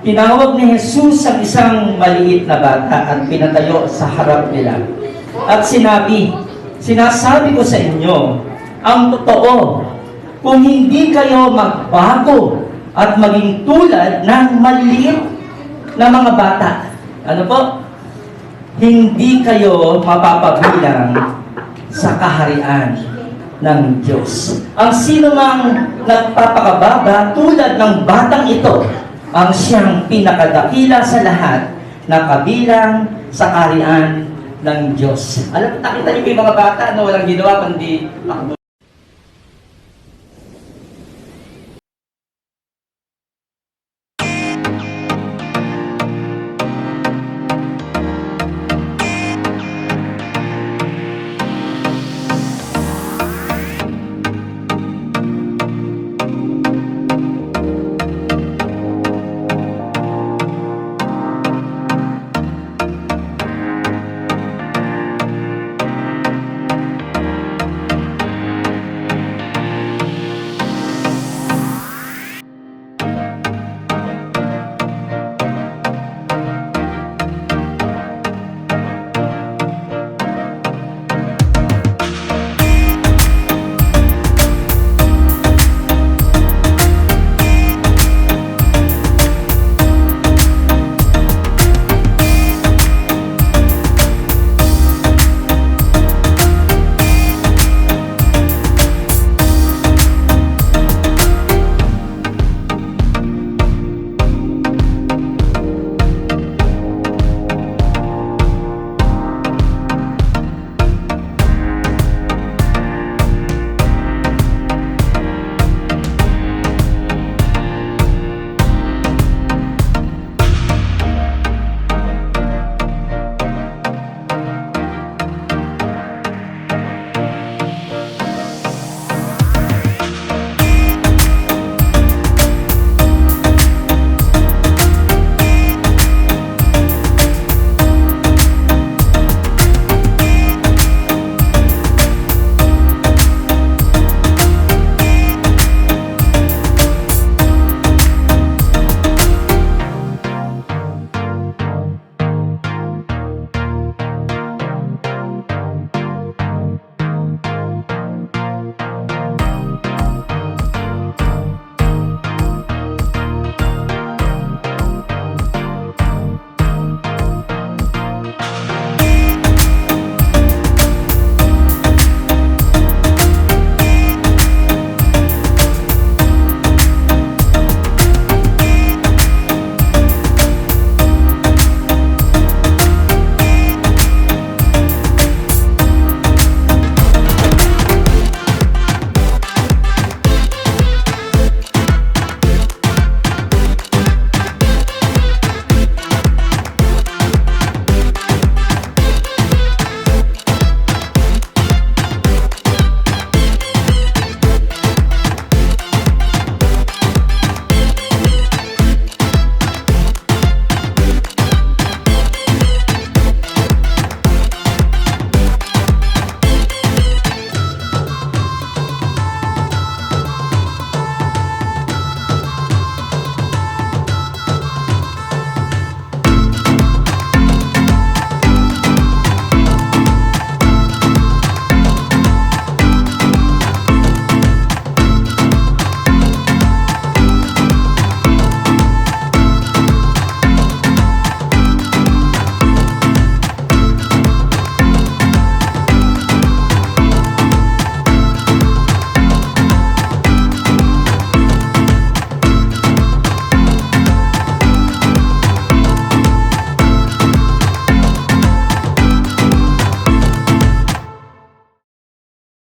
tinawag ni Jesus ang isang maliit na bata at pinatayo sa harap nila. At sinasabi ko sa inyo, ang totoo, kung hindi kayo magbago at maging tulad ng maliit na mga bata, ano po? Hindi kayo mapapabilang sa kaharian ng Diyos. Ang sino mang nagpapakababa tulad ng batang ito, ang siyang pinakadakila sa lahat na kabilang sa kaharian ng Diyos. Alam, nakita niyo yung mga bata na walang ginawa kundi